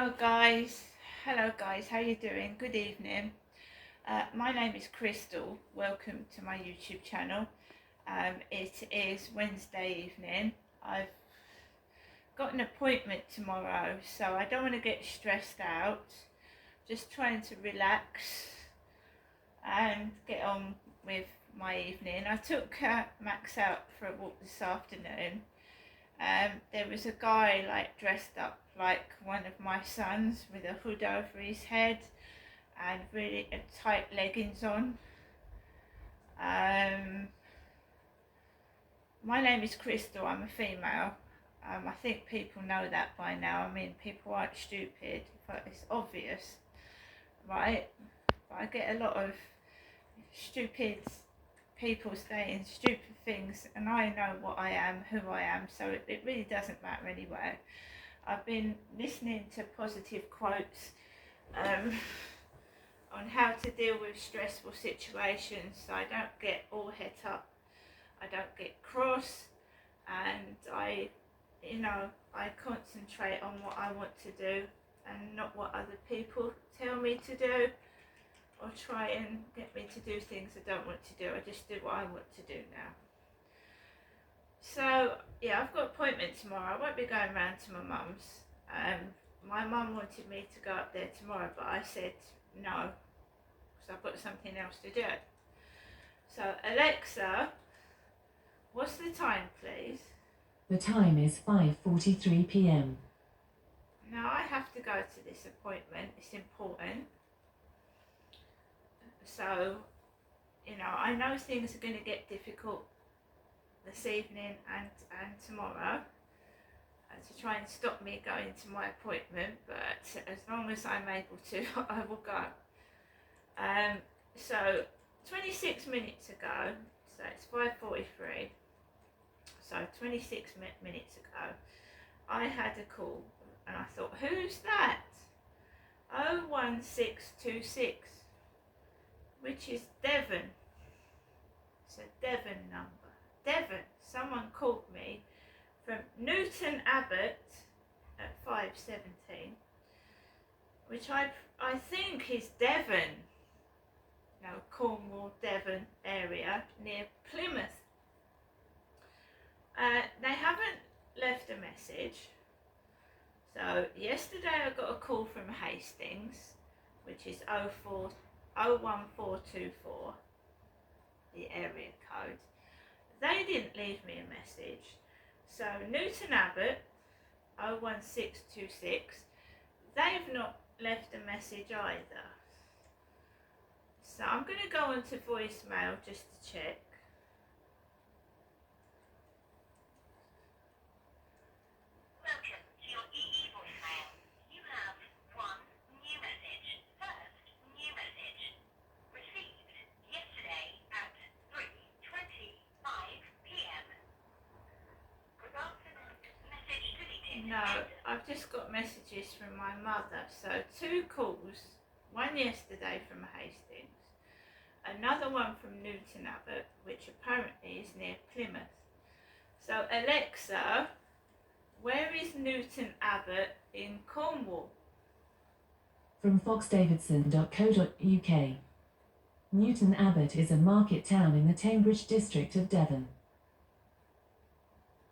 Hello guys, how you doing? Good evening. My name is Crystal. Welcome to my YouTube channel. It is Wednesday evening. I've got an appointment tomorrow, so I don't want to get stressed out. Just trying to relax and get on with my evening. I took Max out for a walk this afternoon. There was a guy dressed up like one of my sons with a hood over his head and really tight leggings on. My name is Crystal, I'm a female. I think people know that by now. I mean, people aren't stupid, but it's obvious, right? But I get a lot of stupid people saying stupid things, and I know what I am, who I am, so it really doesn't matter anyway. I've been listening to positive quotes on how to deal with stressful situations, so I don't get all het up, I don't get cross, and I concentrate on what I want to do and not what other people tell me to do or try and get me to do things I don't want to do. I just do what I want to do now. So yeah, I've got an appointment tomorrow. I won't be going round to my mum's. My mum wanted me to go up there tomorrow, but I said no, because I've got something else to do. So Alexa, what's the time, please? The time is 5:43 p.m. Now I have to go to this appointment. It's important. So, I know things are going to get difficult this evening and tomorrow to try and stop me going to my appointment, but as long as I'm able to, I will go. So 26 minutes ago, so it's 5:43, so 26 minutes ago, I had a call and I thought, who's that? 01626, which is Devon. It's a Devon number. Devon, someone called me from Newton Abbot at 5:17, which I think is Devon, Cornwall, Devon area near Plymouth. They haven't left a message. So yesterday I got a call from Hastings, which is 01424, the area code. They didn't leave me a message. So Newton Abbot, 01626, they've not left a message either. So I'm going to go onto voicemail just to check. Welcome to your EE voicemail. You have one new message. First new message. Received yesterday at 3:25 p.m. Regards message deleted. No, I've just got messages from my mother. So 2 calls, one yesterday from Hastings, another one from Newton Abbot, which apparently is near Plymouth. So Alexa, where is Newton Abbot in Cornwall? From foxdavidson.co.uk. Newton Abbot is a market town in the Teignbridge district of Devon.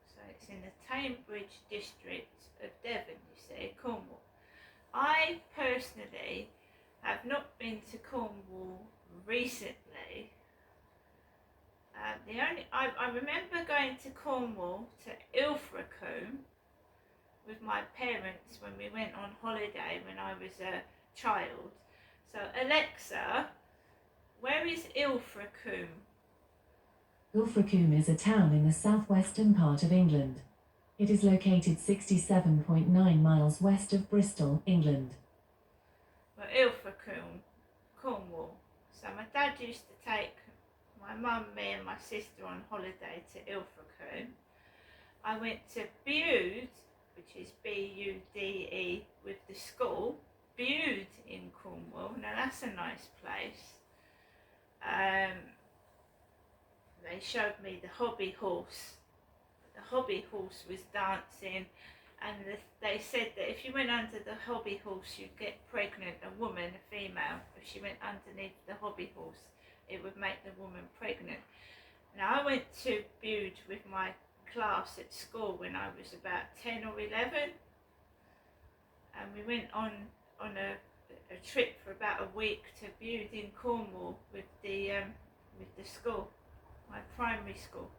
So it's in the Teignbridge district of Devon, you say, Cornwall. I personally have not been to Cornwall recently. I remember going to Cornwall to Ilfracombe with my parents when we went on holiday when I was a child. So Alexa, where is Ilfracombe? Ilfracombe is a town in the southwestern part of England. It is located 67.9 miles west of Bristol, England. Well, Ilfracombe, Cornwall. So my dad used to take my mum, me and my sister on holiday to Ilfracombe. I went to Bude, which is Bude with the school, Bude in Cornwall. Now that's a nice place. They showed me the hobby horse. The hobby horse was dancing and they said that if you went under the hobby horse, you'd get pregnant, a woman, a female. If she went underneath the hobby horse, it would make the woman pregnant. Now, I went to Bude with my class at school when I was about 10 or 11, and we went on a trip for about a week to Bude in Cornwall with the school, my primary school.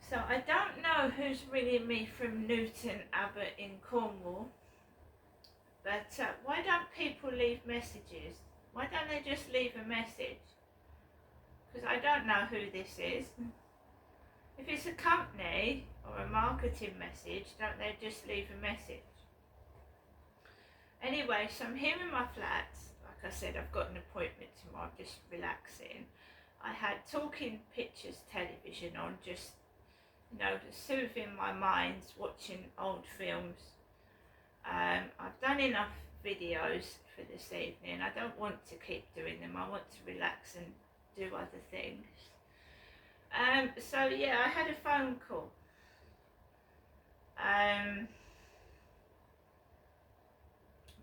So I don't know who's ringing me from Newton Abbot in Cornwall, but why don't people leave messages? Why don't they just leave a message? Because I don't know who this is. If it's a company or a marketing message, don't they just leave a message? Anyway, so I'm here in my flat. Like I said, I've got an appointment tomorrow, I'm just relaxing. I had Talking Pictures television on, just, you know, soothing my mind, watching old films. I've done enough videos for this evening. I don't want to keep doing them. I want to relax and do other things. So yeah, I had a phone call.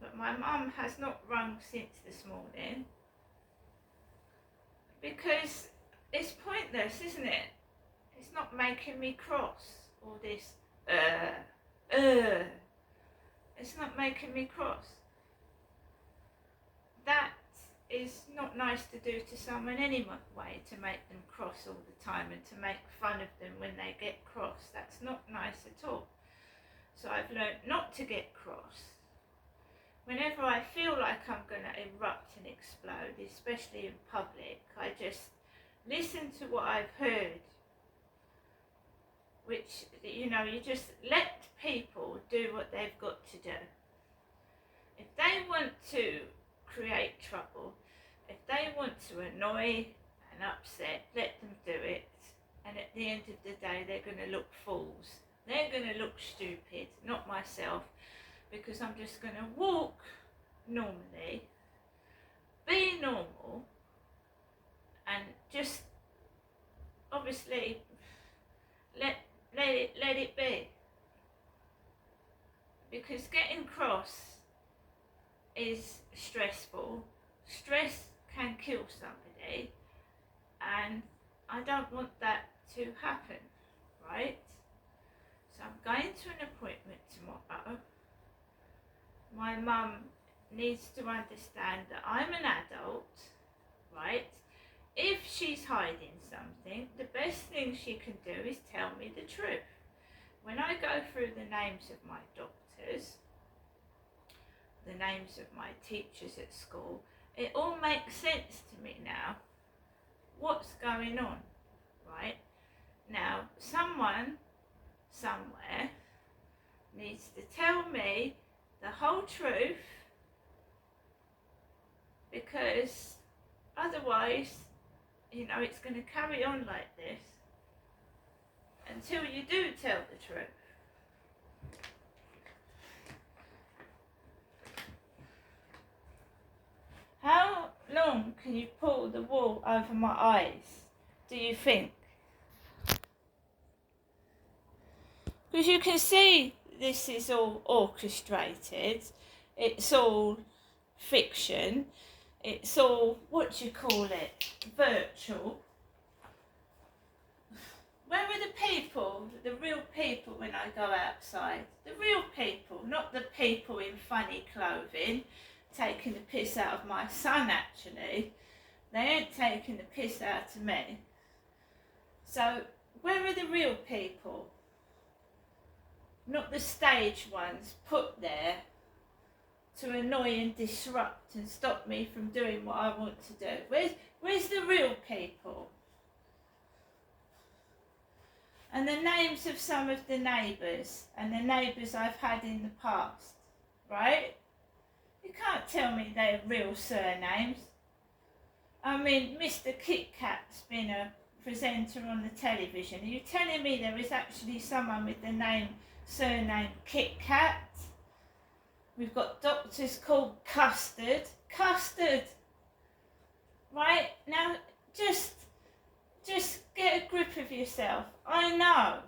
But my mum has not rung since this morning, because it's pointless, isn't it? It's not making me cross, all this it's not making me cross. That is not nice to do to someone anyway, to make them cross all the time and to make fun of them when they get cross. That's not nice at all. So I've learned not to get cross. Whenever I feel like I'm going to erupt and explode, especially in public, I just listen to what I've heard. Which, you know, you just let people do what they've got to do. If they want to create trouble, if they want to annoy and upset, let them do it. And at the end of the day, they're going to look fools. They're going to look stupid, not myself, because I'm just going to walk normally, be normal, and just obviously let it be. Because getting cross is stressful. Stress can kill somebody, and I don't want that to happen, right? So I'm going to an appointment tomorrow. My mum needs to understand that I'm an adult, right? If she's hiding something, the best thing she can do is tell me the truth. When I go through the names of my doctors, the names of my teachers at school, it all makes sense to me now. What's going on, right? Now, someone, somewhere, needs to tell me the whole truth, because otherwise, you know, it's going to carry on like this until you do tell the truth. How long can you pull the wool over my eyes, do you think? Because you can see this is all orchestrated, it's all fiction, it's all, what do you call it, virtual. Where are the people, the real people when I go outside? The real people, not the people in funny clothing, taking the piss out of my son actually. They ain't taking the piss out of me. So, where are the real people? Not the stage ones put there to annoy and disrupt and stop me from doing what I want to do. Where's the real people? And the names of some of the neighbours, and the neighbours I've had in the past, right? You can't tell me they're real surnames. I mean, Mr. Kit Kat's been a presenter on the television. Are you telling me there is actually someone with the surname Kit Kat? We've got doctors called Custard. Custard! Right? Now, just get a grip of yourself. I know.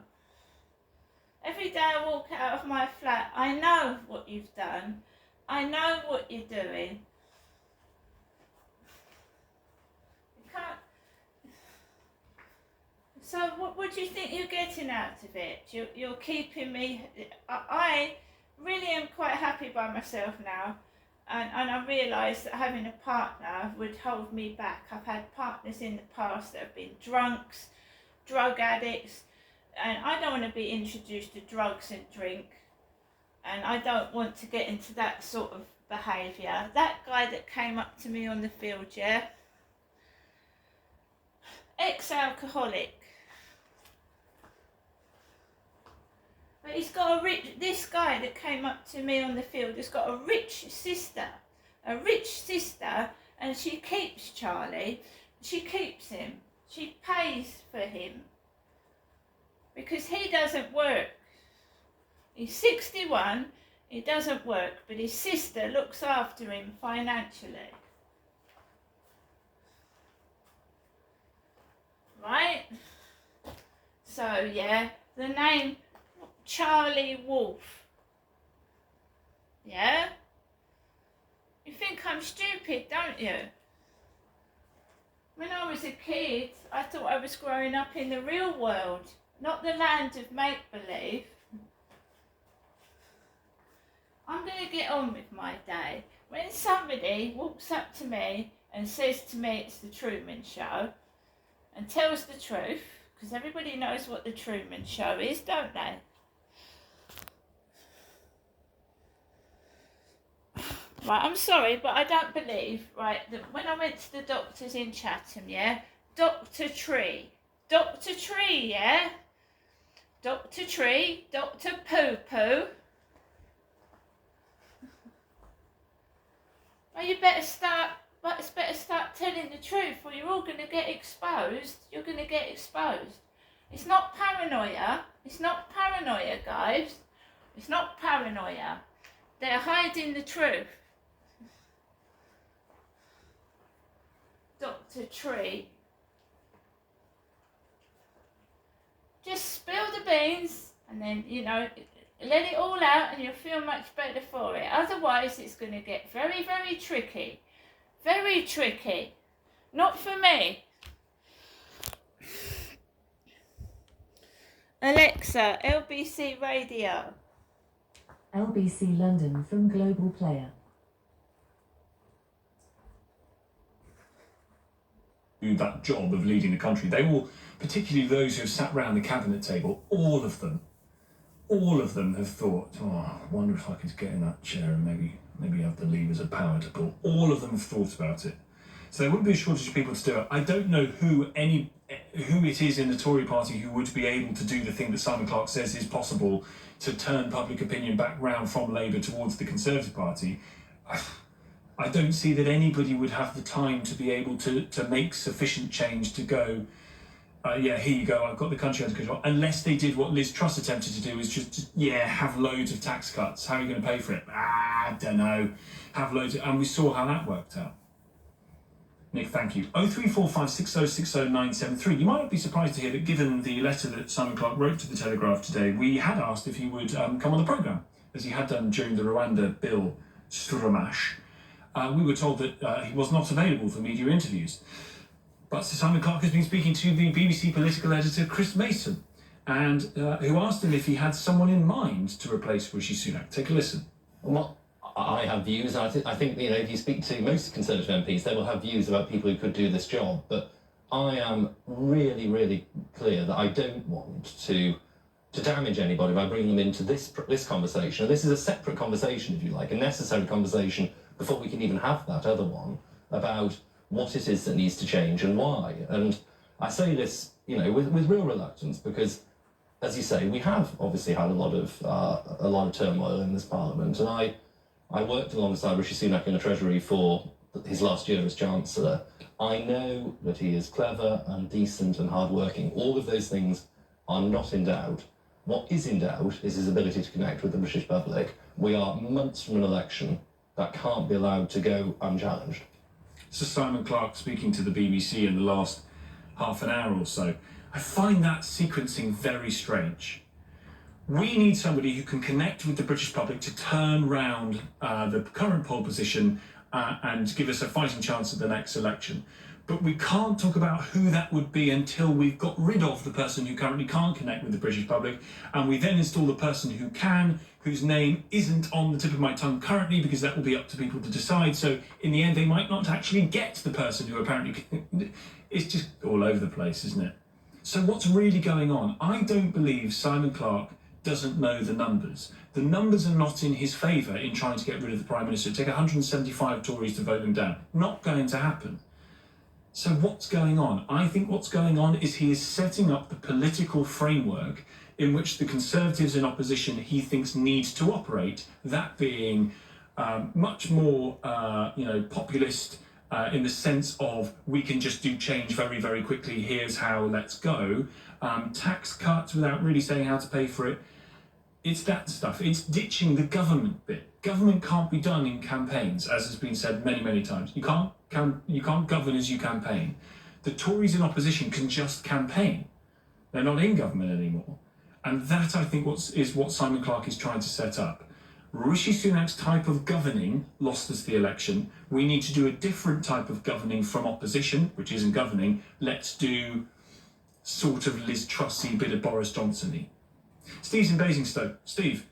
Every day I walk out of my flat, I know what you've done. I know what you're doing. You can't. So what do you think you're getting out of it? You're keeping me. I really am quite happy by myself now. And I realise that having a partner would hold me back. I've had partners in the past that have been drunks, drug addicts, and I don't want to be introduced to drugs and drink, and I don't want to get into that sort of behaviour. That guy that came up to me on the field, yeah, ex-alcoholic, but he's got this guy that came up to me on the field has got a rich sister, and she keeps Charlie, she keeps him, she pays for him, because he doesn't work. He's 61, he doesn't work, but his sister looks after him financially. Right? So yeah, the name Charlie Wolf. Yeah? You think I'm stupid, don't you? When I was a kid, I thought I was growing up in the real world, not the land of make-believe. I'm going to get on with my day. When somebody walks up to me and says to me it's the Truman Show and tells the truth, because everybody knows what the Truman Show is, don't they? Right, I'm sorry, but I don't believe, right, that when I went to the doctors in Chatham, yeah, Dr. Tree, yeah, Dr. Tree, Dr. Poo Poo. Well, you better start telling the truth, or you're all going to get exposed. You're going to get exposed. It's not paranoia. It's not paranoia, guys. It's not paranoia. They're hiding the truth. Dr. Tree. Just spill the beans and then, let it all out and you'll feel much better for it. Otherwise, it's going to get very, very tricky. Very tricky. Not for me. Alexa, LBC Radio. LBC London from Global Player. That job of leading the country, they all, particularly those who have sat round the cabinet table, all of them have thought, I wonder if I could get in that chair and maybe have the levers of power to pull. All of them have thought about it. So there wouldn't be a shortage of people to do it. I don't know who it is in the Tory party who would be able to do the thing that Simon Clarke says is possible, to turn public opinion back round from Labour towards the Conservative Party. I don't see that anybody would have the time to be able to make sufficient change to go, here you go, I've got the country under control, unless they did what Liz Truss attempted to do, is just have loads of tax cuts. How are you going to pay for it? I don't know. Have loads, and we saw how that worked out. Nick, thank you. 03456060973. You might not be surprised to hear that, given the letter that Simon Clarke wrote to the Telegraph today, we had asked if he would come on the programme, as he had done during the Rwanda Bill Stramash. We were told that he was not available for media interviews. But Sir Simon Clarke has been speaking to the BBC political editor Chris Mason, and who asked him if he had someone in mind to replace Rishi Sunak. Take a listen. Well, I have views. I think if you speak to most Conservative MPs, they will have views about people who could do this job. But I am really, really clear that I don't want to damage anybody by bringing them into this conversation. And this is a separate conversation, if you like, a necessary conversation before we can even have that other one about what it is that needs to change and why. And I say this, with real reluctance, because, as you say, we have obviously had a lot of turmoil in this Parliament, and I worked alongside Rishi Sunak in the Treasury for his last year as Chancellor. I know that he is clever and decent and hardworking. All of those things are not in doubt. What is in doubt is his ability to connect with the British public. We are months from an election that can't be allowed to go unchallenged. Sir Simon Clarke speaking to the BBC in the last half an hour or so. I find that sequencing very strange. We need somebody who can connect with the British public to turn round the current poll position and give us a fighting chance at the next election. But we can't talk about who that would be until we've got rid of the person who currently can't connect with the British public, and we then install the person who can, whose name isn't on the tip of my tongue currently, because that will be up to people to decide. So in the end, they might not actually get the person who apparently... It's just all over the place, isn't it? So what's really going on? I don't believe Simon Clarke doesn't know the numbers. The numbers are not in his favour in trying to get rid of the Prime Minister. It take 175 Tories to vote him down. Not going to happen. So what's going on? I think what's going on is he is setting up the political framework in which the Conservatives in opposition he thinks need to operate, that being much more populist in the sense of we can just do change very, very quickly, here's how, let's go. Tax cuts without really saying how to pay for it. It's that stuff. It's ditching the government bit. Government can't be done in campaigns, as has been said many, many times. You can't govern as you campaign. The Tories in opposition can just campaign. They're not in government anymore. And that, I think, is what Simon Clarke is trying to set up. Rishi Sunak's type of governing lost us the election. We need to do a different type of governing from opposition, which isn't governing. Let's do sort of Liz Trussy, bit of Boris Johnson-y. Steve's in Basingstoke. Steve.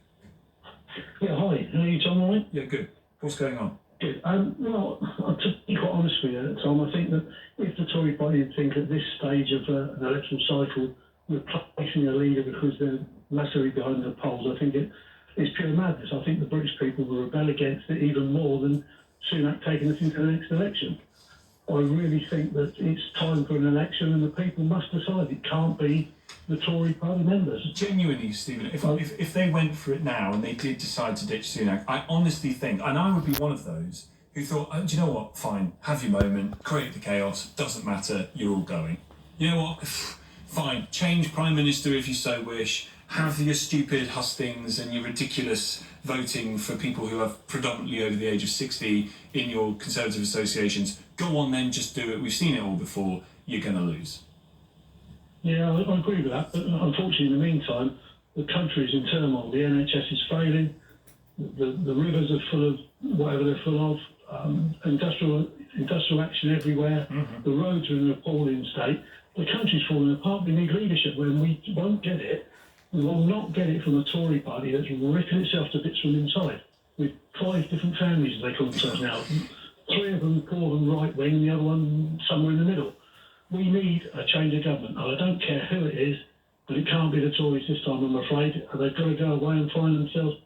Yeah, hi. How are you, Tom? All right? Yeah, good. What's going on? Good. Well, to be quite honest with you, Tom, I think that if the Tory party think at this stage of an electoral cycle replacing a leader because they're massively behind the polls, I think it's pure madness. I think the British people will rebel against it even more than Sunak taking us into the next election. I really think that it's time for an election and the people must decide. It can't be the Tory party members. Genuinely, Stephen, if they went for it now and they did decide to ditch Sunak, I honestly think, and I would be one of those who thought, oh, do you know what, fine, have your moment, create the chaos, doesn't matter, you're all going. You know what, fine, change Prime Minister if you so wish, have your stupid hustings and your ridiculous voting for people who are predominantly over the age of 60 in your Conservative associations. Go on then, just do it. We've seen it all before. You're going to lose. Yeah, I agree with that. But unfortunately, in the meantime, the country is in turmoil. The NHS is failing. The rivers are full of whatever they're full of. Industrial action everywhere. Mm-hmm. The roads are in an appalling state. The country's falling apart. We need leadership. When we won't get it, we will not get it from a Tory party that's ripping itself to bits from inside. With 5 different families, as they call themselves now. 3 of them call them right wing, and the other one somewhere in the middle. We need a change of government. I don't care who it is, but it can't be the Tories this time, I'm afraid. They've got to go away and find themselves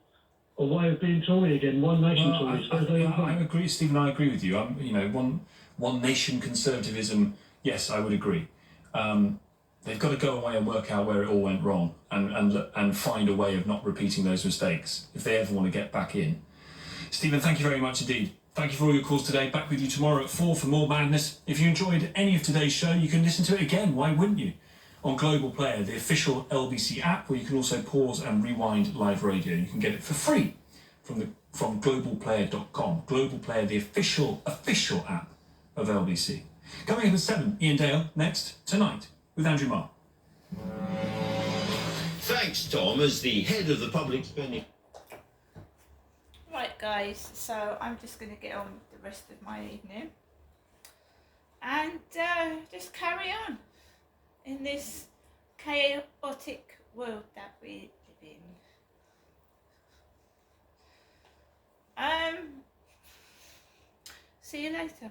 a way of being Tory again. One nation Tories. I agree, Stephen. I agree with you. One nation conservatism. Yes, I would agree. They've got to go away and work out where it all went wrong, and find a way of not repeating those mistakes if they ever want to get back in. Stephen, thank you very much indeed. Thank you for all your calls today. Back with you tomorrow at 4 for more madness. If you enjoyed any of today's show, you can listen to it again. Why wouldn't you? On Global Player, the official LBC app, where you can also pause and rewind live radio. You can get it for free from globalplayer.com. Global Player, the official app of LBC. Coming up at 7, Ian Dale next tonight with Andrew Marr. Thanks, Tom, as the head of the public spending. Right guys, so I'm just going to get on with the rest of my evening and just carry on in this chaotic world that we live in. See you later.